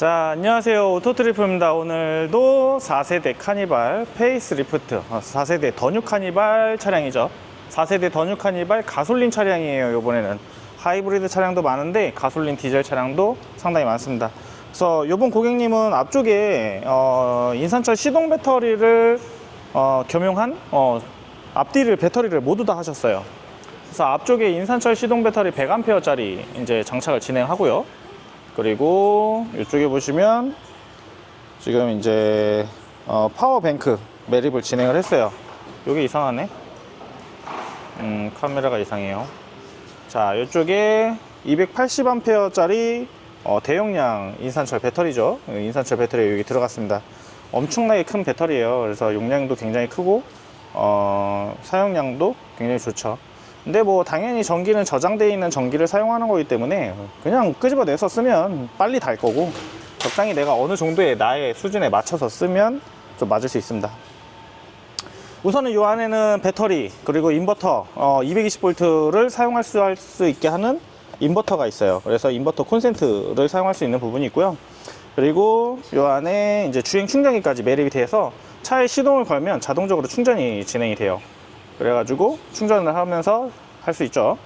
자, 안녕하세요. 오토트리플입니다. 오늘도 4세대 카니발 페이스리프트 4세대 더뉴 카니발 차량이죠. 4세대 더뉴 카니발 가솔린 차량이에요. 이번에는 하이브리드 차량도 많은데 가솔린 디젤 차량도 상당히 많습니다. 그래서 이번 고객님은 앞쪽에 인산철 시동 배터리를 겸용한 앞뒤를 배터리를 모두 다 하셨어요. 그래서 앞쪽에 인산철 시동 배터리 100A 짜리 이제 장착을 진행하고요. 그리고 이쪽에 보시면 지금 이제 파워뱅크 매립을 진행을 했어요. 요게 이상하네. 카메라가 이상해요. 자, 이쪽에 280A 짜리 대용량 인산철 배터리죠. 인산철 배터리 여기 들어갔습니다. 엄청나게 큰 배터리예요. 그래서 용량도 굉장히 크고 사용량도 굉장히 좋죠. 근데 뭐 당연히 전기는 저장되어 있는 전기를 사용하는 거기 때문에 그냥 끄집어내서 쓰면 빨리 달 거고, 적당히 내가 어느 정도의 나의 수준에 맞춰서 쓰면 좀 맞을 수 있습니다. 우선은 이 안에는 배터리 그리고 인버터 220V를 사용할 수 있게 하는 인버터가 있어요. 그래서 인버터 콘센트를 사용할 수 있는 부분이 있고요. 그리고 이 안에 이제 주행 충전기까지 매립이 돼서 차에 시동을 걸면 자동적으로 충전이 진행이 돼요. 그래가지고 충전을 하면서 할 수 있죠.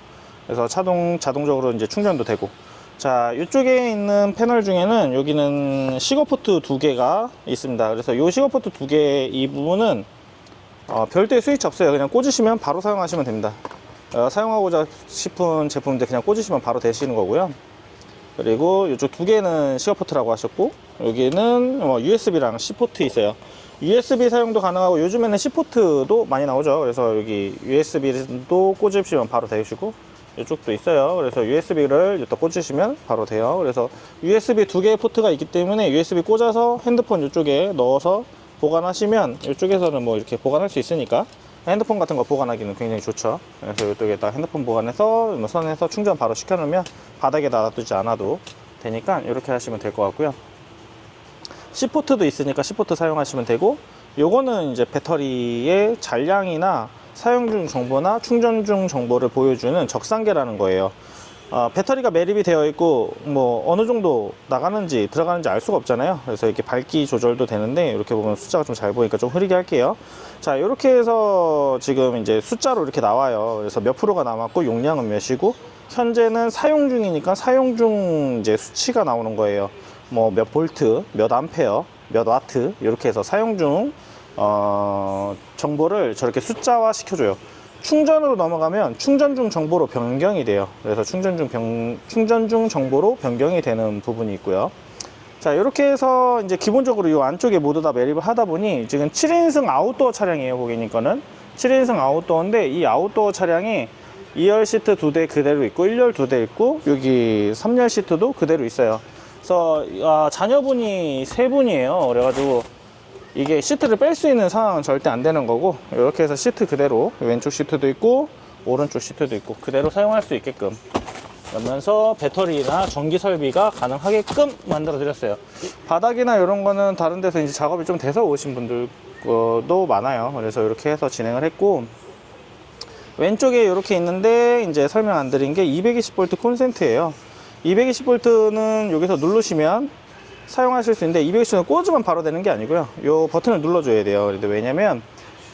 그래서 자동적으로 이제 충전도 되고. 자, 이쪽에 있는 패널 중에는 여기는 시거포트 2개가 있습니다. 그래서 이 시거포트 2개 이 부분은 별도의 스위치 없어요. 그냥 꽂으시면 바로 사용하시면 됩니다. 사용하고자 싶은 제품인데 그냥 꽂으시면 바로 되시는 거고요. 그리고 이쪽 2개는 시거포트라고 하셨고, 여기는 USB랑 C포트 있어요. USB 사용도 가능하고, 요즘에는 C포트도 많이 나오죠. 그래서 여기 USB도 꽂으시면 바로 되시고, 이쪽도 있어요. 그래서 USB를 여기다 꽂으시면 바로 돼요. 그래서 USB 2개의 포트가 있기 때문에 USB 꽂아서 핸드폰 이쪽에 넣어서 보관하시면, 이쪽에서는 뭐 이렇게 보관할 수 있으니까 핸드폰 같은 거 보관하기는 굉장히 좋죠. 그래서 이쪽에다 핸드폰 보관해서 선에서 충전 바로 시켜놓으면 바닥에 놔두지 않아도 되니까 이렇게 하시면 될 것 같고요. C포트도 있으니까 C포트 사용하시면 되고, 요거는 이제 배터리의 잔량이나 사용 중 정보나 충전 중 정보를 보여주는 적상계라는 거예요. 배터리가 매립이 되어 있고 뭐 어느 정도 나가는지 들어가는지 알 수가 없잖아요. 그래서 이렇게 밝기 조절도 되는데, 이렇게 보면 숫자가 좀 잘 보이니까 좀 흐리게 할게요. 자, 이렇게 해서 지금 이제 숫자로 이렇게 나와요. 그래서 몇 프로가 남았고 용량은 몇이고, 현재는 사용 중이니까 사용 중 이제 수치가 나오는 거예요. 뭐 몇 볼트, 몇 암페어, 몇 와트, 이렇게 해서 사용 중 정보를 저렇게 숫자화 시켜줘요. 충전으로 넘어가면 충전 중 정보로 변경이 돼요. 그래서 충전 중 정보로 변경이 되는 부분이 있고요. 자, 이렇게 해서 이제 기본적으로 이 안쪽에 모두 다 매립을 하다 보니 지금 7인승 아웃도어 차량이에요. 고객님 거는 7인승 아웃도어인데, 이 아웃도어 차량이 2열 시트 2대 그대로 있고 1열 2대 있고, 여기 3열 시트도 그대로 있어요. 그래서 자녀분이 3분이에요. 그래가지고 이게 시트를 뺄 수 있는 상황은 절대 안 되는 거고, 이렇게 해서 시트 그대로 왼쪽 시트도 있고 오른쪽 시트도 있고 그대로 사용할 수 있게끔 그러면서 배터리나 전기 설비가 가능하게끔 만들어 드렸어요. 바닥이나 이런 거는 다른 데서 이제 작업이 좀 돼서 오신 분들도 많아요. 그래서 이렇게 해서 진행을 했고, 왼쪽에 이렇게 있는데 이제 설명 안 드린 게 220V 콘센트예요. 220V는 여기서 누르시면 사용하실 수 있는데, 220V는 꽂으면 바로 되는 게 아니고요. 이 버튼을 눌러줘야 돼요. 왜냐면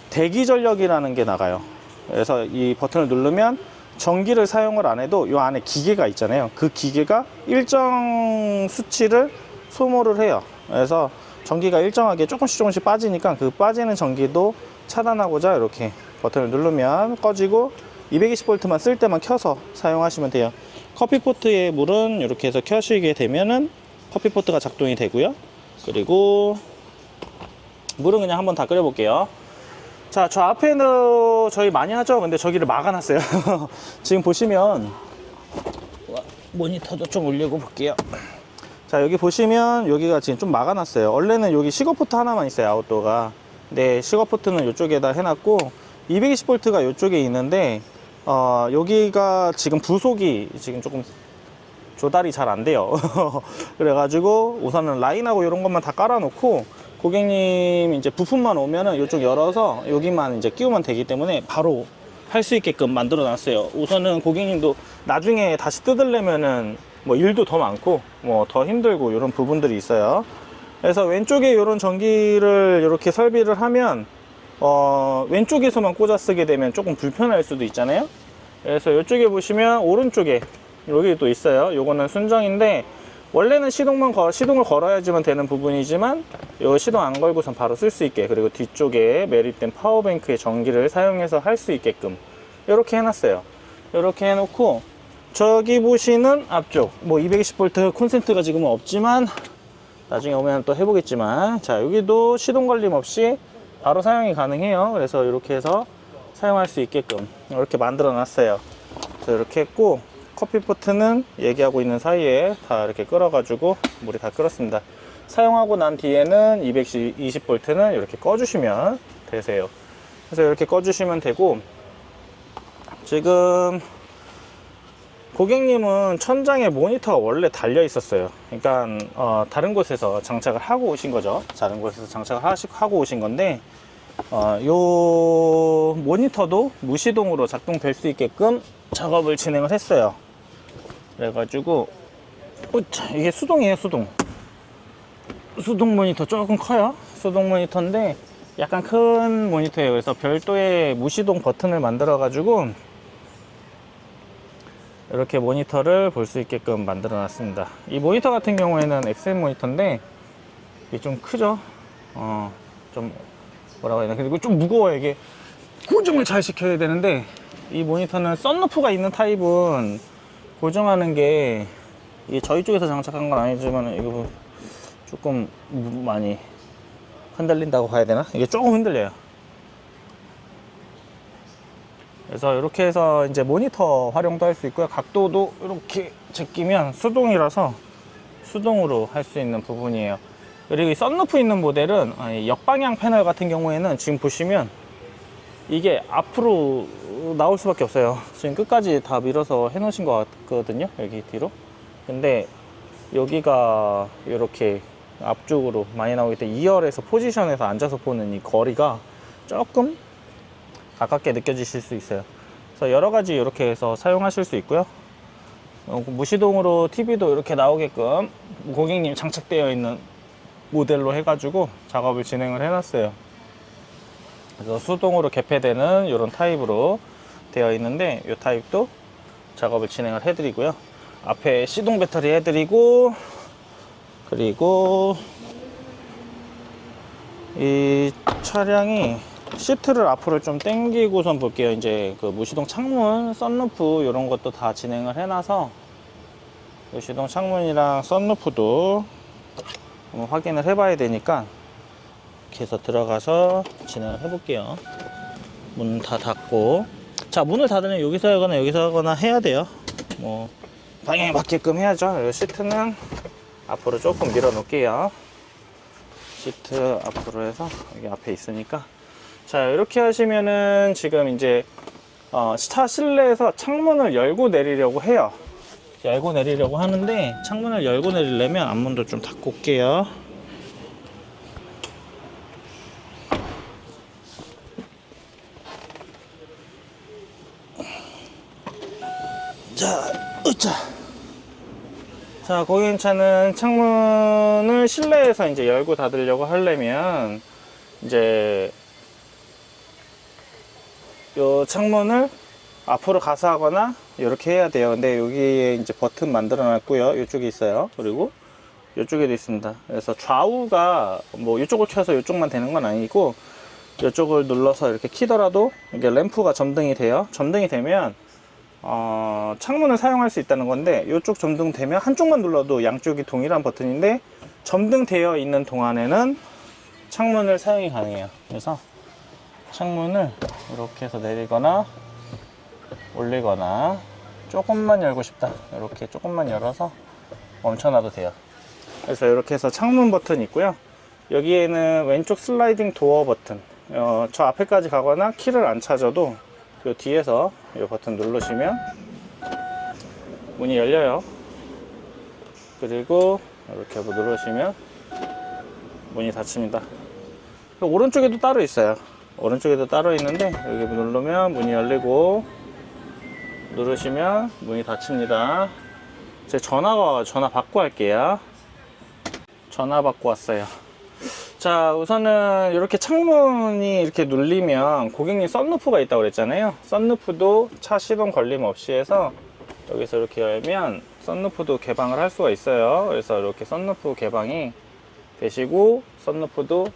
대기 전력이라는 게 나가요. 그래서 이 버튼을 누르면 전기를 사용을 안 해도 이 안에 기계가 있잖아요. 그 기계가 일정 수치를 소모를 해요. 그래서 전기가 일정하게 조금씩 빠지니까 그 빠지는 전기도 차단하고자 이렇게 버튼을 누르면 꺼지고, 220V만 쓸 때만 켜서 사용하시면 돼요. 커피포트의 물은 이렇게 해서 켜시게 되면은 커피포트가 작동이 되고요. 그리고 물은 그냥 한번 다 끓여 볼게요. 자, 저 앞에는 저희 많이 하죠. 근데 저기를 막아놨어요. 지금 보시면 모니터도 좀 올리고 볼게요. 자, 여기 보시면 여기가 지금 좀 막아놨어요. 원래는 여기 시거포트 하나만 있어요, 아웃도어가. 근데 시거포트는 이쪽에다 해놨고, 220V가 이쪽에 있는데 여기가 지금 부속이 지금 조금 조달이 잘 안 돼요. 그래가지고 우선은 라인하고 이런 것만 다 깔아놓고, 고객님 이제 부품만 오면은 이쪽 열어서 여기만 이제 끼우면 되기 때문에 바로 할 수 있게끔 만들어 놨어요. 우선은 고객님도 나중에 다시 뜯으려면은 뭐 일도 더 많고 뭐 더 힘들고 이런 부분들이 있어요. 그래서 왼쪽에 이런 전기를 이렇게 설비를 하면 왼쪽에서만 꽂아 쓰게 되면 조금 불편할 수도 있잖아요. 그래서 이쪽에 보시면 오른쪽에 여기 또 있어요. 요거는 순정인데 원래는 시동을 걸어야지만 되는 부분이지만 요 시동 안 걸고선 바로 쓸 수 있게, 그리고 뒤쪽에 매립된 파워뱅크의 전기를 사용해서 할 수 있게끔 이렇게 해놨어요. 이렇게 해놓고 저기 보시는 앞쪽 뭐 220V 콘센트가 지금은 없지만 나중에 오면 또 해보겠지만, 자 여기도 시동 걸림 없이 바로 사용이 가능해요. 그래서 이렇게 해서 사용할 수 있게끔 이렇게 만들어 놨어요. 그래서 이렇게 했고, 커피포트는 얘기하고 있는 사이에 다 이렇게 끓어가지고 물이 다 끓었습니다. 사용하고 난 뒤에는 220V는 이렇게 꺼주시면 되세요. 그래서 이렇게 꺼주시면 되고, 지금 고객님은 천장에 모니터가 원래 달려 있었어요. 그러니까 다른 곳에서 장착을 하고 오신 거죠. 다른 곳에서 장착을 하고 오신 건데, 요 모니터도 무시동으로 작동될 수 있게끔 작업을 진행을 했어요. 그래가지고 이게 수동이에요. 수동 모니터 조금 커요. 수동 모니터인데 약간 큰 모니터예요. 그래서 별도의 무시동 버튼을 만들어 가지고 이렇게 모니터를 볼 수 있게끔 만들어 놨습니다. 이 모니터 같은 경우에는 XM 모니터인데 이게 좀 크죠. 좀 뭐라고 해야 되나, 그리고 좀 무거워요. 이게 고정을 잘 시켜야 되는데, 이 모니터는 썬루프가 있는 타입은 고정하는 게, 이게 저희 쪽에서 장착한 건 아니지만 이거 조금 많이 흔들린다고 봐야 되나? 이게 조금 흔들려요. 그래서 이렇게 해서 이제 모니터 활용도 할 수 있고요. 각도도 이렇게 제끼면 수동이라서 수동으로 할 수 있는 부분이에요. 그리고 이 썬루프 있는 모델은 역방향 패널 같은 경우에는 지금 보시면 이게 앞으로 나올 수밖에 없어요. 지금 끝까지 다 밀어서 해 놓으신 것 같거든요, 여기 뒤로. 근데 여기가 이렇게 앞쪽으로 많이 나오기 때문에 2열에서 포지션에서 앉아서 보는 이 거리가 조금 가깝게 느껴지실 수 있어요. 그래서 여러 가지 이렇게 해서 사용하실 수 있고요. 무시동으로 TV도 이렇게 나오게끔 고객님 장착되어 있는 모델로 해가지고 작업을 진행을 해놨어요. 그래서 수동으로 개폐되는 이런 타입으로 되어 있는데, 이 타입도 작업을 진행을 해드리고요. 앞에 시동 배터리 해드리고, 그리고 이 차량이 시트를 앞으로 좀 당기고선 볼게요. 이제 그 무시동 창문, 썬루프 이런 것도 다 진행을 해놔서 무시동 창문이랑 썬루프도 한번 확인을 해봐야 되니까 이렇게 해서 들어가서 진행을 해볼게요. 문 다 닫고, 자 문을 닫으면 여기서 하거나 여기서 하거나 해야 돼요. 뭐 방향에 맞게끔 해야죠. 그리고 시트는 앞으로 조금 밀어 놓을게요. 시트 앞으로 해서 여기 앞에 있으니까. 자 이렇게 하시면은 지금 이제 차 실내에서 창문을 열고 내리려고 해요. 열고 내리려고 하는데, 창문을 열고 내리려면 앞문도 좀 닫고 올게요. 자, 고객님 차는 창문을 실내에서 이제 열고 닫으려고 하려면 이제 요 창문을 앞으로 가서 하거나 이렇게 해야 돼요. 근데 여기에 이제 버튼 만들어 놨고요. 이쪽에 있어요. 그리고 이쪽에도 있습니다. 그래서 좌우가 뭐 이쪽을 켜서 이쪽만 되는 건 아니고, 이쪽을 눌러서 이렇게 키더라도 이게 램프가 점등이 돼요. 점등이 되면 창문을 사용할 수 있다는 건데, 이쪽 점등되면 한쪽만 눌러도 양쪽이 동일한 버튼인데, 점등되어 있는 동안에는 창문을 사용이 가능해요. 그래서 창문을 이렇게 해서 내리거나 올리거나, 조금만 열고 싶다 이렇게 조금만 열어서 멈춰놔도 돼요. 그래서 이렇게 해서 창문 버튼이 있고요. 여기에는 왼쪽 슬라이딩 도어 버튼, 저 앞에까지 가거나 키를 안 찾아도 요 뒤에서 이 버튼 누르시면 문이 열려요. 그리고 이렇게 누르시면 문이 닫힙니다. 오른쪽에도 따로 있어요. 오른쪽에도 따로 있는데, 여기 누르면 문이 열리고 누르시면 문이 닫힙니다. 제 전화 받고 할게요. 전화 받고 왔어요. 자, 우선은 이렇게 창문이 이렇게 눌리면 고객님 썬루프가 있다고 그랬잖아요. 썬루프도 차 시동 걸림 없이 해서 여기서 이렇게 열면 썬루프도 개방을 할 수가 있어요. 그래서 이렇게 썬루프 개방이 되시고 썬루프도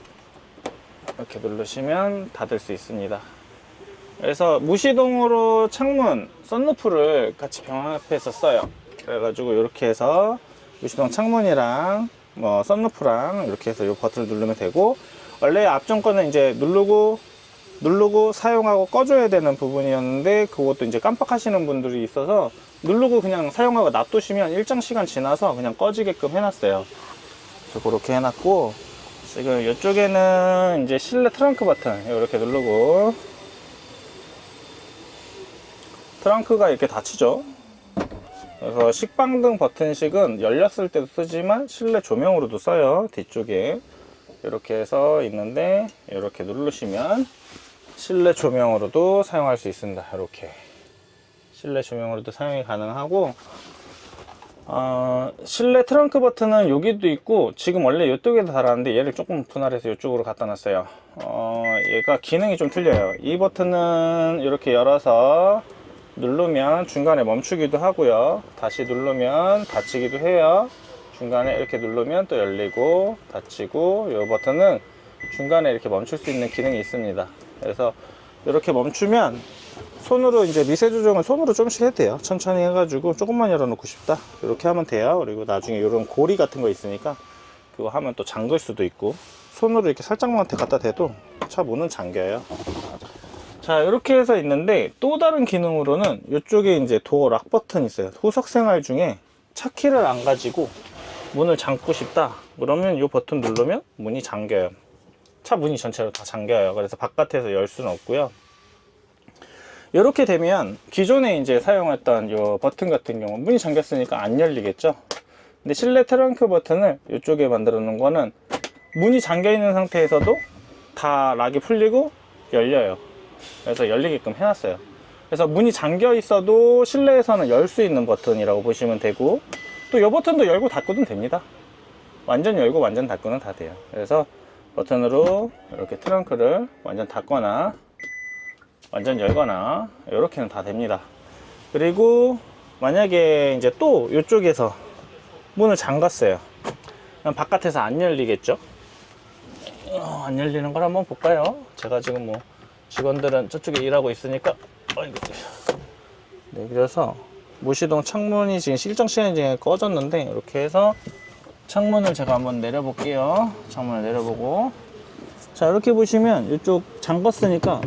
이렇게 누르시면 닫을 수 있습니다. 그래서 무시동으로 창문, 썬루프를 같이 병합해서 써요. 그래가지고 이렇게 해서 무시동 창문이랑 뭐 썬루프랑 이렇게 해서 이 버튼을 누르면 되고, 원래 앞전 거는 이제 누르고 사용하고 꺼줘야 되는 부분이었는데 그것도 이제 깜빡하시는 분들이 있어서 누르고 그냥 사용하고 놔두시면 일정 시간 지나서 그냥 꺼지게끔 해놨어요. 그래서 그렇게 해놨고, 지금 이쪽에는 이제 실내 트렁크 버튼 이렇게 누르고, 트렁크가 이렇게 닫히죠. 그래서 식빵등 버튼식은 열렸을 때도 쓰지만 실내 조명으로도 써요. 뒤쪽에 이렇게 해서 있는데 이렇게 누르시면 실내 조명으로도 사용할 수 있습니다. 이렇게 실내 조명으로도 사용이 가능하고, 실내 트렁크 버튼은 여기도 있고, 지금 원래 이쪽에도 달았는데 얘를 조금 분할해서 이쪽으로 갖다 놨어요. 얘가 기능이 좀 틀려요. 이 버튼은 이렇게 열어서 누르면 중간에 멈추기도 하고요, 다시 누르면 닫히기도 해요. 중간에 이렇게 누르면 또 열리고 닫히고, 이 버튼은 중간에 이렇게 멈출 수 있는 기능이 있습니다. 그래서 이렇게 멈추면 손으로 이제 미세 조정을 손으로 조금씩 해도 돼요. 천천히 해가지고 조금만 열어놓고 싶다 이렇게 하면 돼요. 그리고 나중에 이런 고리 같은 거 있으니까 그거 하면 또 잠글 수도 있고, 손으로 이렇게 살짝만 갖다 대도 차 문은 잠겨요. 자, 이렇게 해서 있는데 또 다른 기능으로는 이쪽에 이제 도어 락 버튼이 있어요. 후석 생활 중에 차 키를 안 가지고 문을 잠고 싶다 그러면 이 버튼 누르면 문이 잠겨요. 차 문이 전체로 다 잠겨요. 그래서 바깥에서 열 수는 없고요. 이렇게 되면 기존에 이제 사용했던 이 버튼 같은 경우 문이 잠겼으니까 안 열리겠죠. 근데 실내 트렁크 버튼을 이쪽에 만들어 놓은 거는 문이 잠겨 있는 상태에서도 다 락이 풀리고 열려요. 그래서 열리게끔 해놨어요. 그래서 문이 잠겨 있어도 실내에서는 열 수 있는 버튼이라고 보시면 되고, 또 이 버튼도 열고 닫고는 됩니다. 완전 열고 완전 닫고는 다 돼요. 그래서 버튼으로 이렇게 트렁크를 완전 닫거나 완전 열거나 이렇게는 다 됩니다. 그리고 만약에 이제 또 이쪽에서 문을 잠갔어요. 그럼 바깥에서 안 열리겠죠. 안 열리는 걸 한번 볼까요? 제가 지금 뭐 직원들은 저쪽에 일하고 있으니까, 네, 그래서 무시동 창문이 지금 일정 시간 중에 꺼졌는데 이렇게 해서 창문을 제가 한번 내려볼게요. 창문을 내려보고, 자, 이렇게 보시면 이쪽 잠갔으니까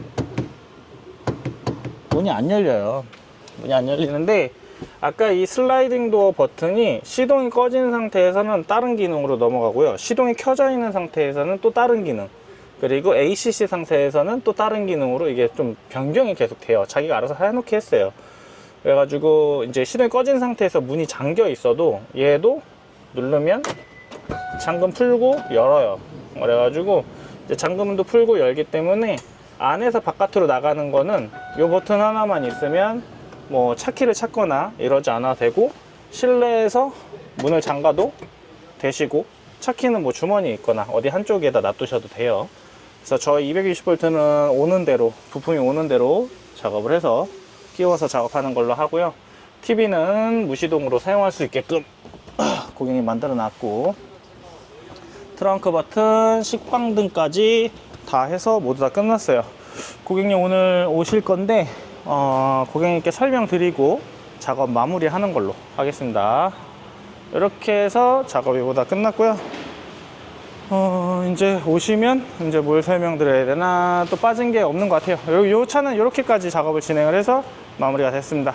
문이 안 열려요. 문이 안 열리는데, 아까 이 슬라이딩 도어 버튼이 시동이 꺼진 상태에서는 다른 기능으로 넘어가고요, 시동이 켜져 있는 상태에서는 또 다른 기능, 그리고 ACC 상태에서는 또 다른 기능으로 이게 좀 변경이 계속 돼요. 자기가 알아서 해놓게 했어요. 그래가지고 이제 시동이 꺼진 상태에서 문이 잠겨 있어도 얘도 누르면 잠금 풀고 열어요. 그래가지고 이제 잠금도 풀고 열기 때문에 안에서 바깥으로 나가는 거는 이 버튼 하나만 있으면 뭐 차키를 찾거나 이러지 않아도 되고, 실내에서 문을 잠가도 되시고, 차키는 뭐 주머니에 있거나 어디 한쪽에다 놔두셔도 돼요. 그래서 저희 220V는 오는 대로, 부품이 오는 대로 작업을 해서 끼워서 작업하는 걸로 하고요. TV는 무시동으로 사용할 수 있게끔 고객님 만들어 놨고, 트렁크 버튼, 식빵등까지 다 해서 모두 다 끝났어요. 고객님 오늘 오실 건데 고객님께 설명드리고 작업 마무리 하는 걸로 하겠습니다. 이렇게 해서 작업이 모두 다 끝났고요. 이제 오시면 이제 뭘 설명드려야 되나, 또 빠진 게 없는 것 같아요. 요 차는 이렇게까지 작업을 진행을 해서 마무리가 됐습니다.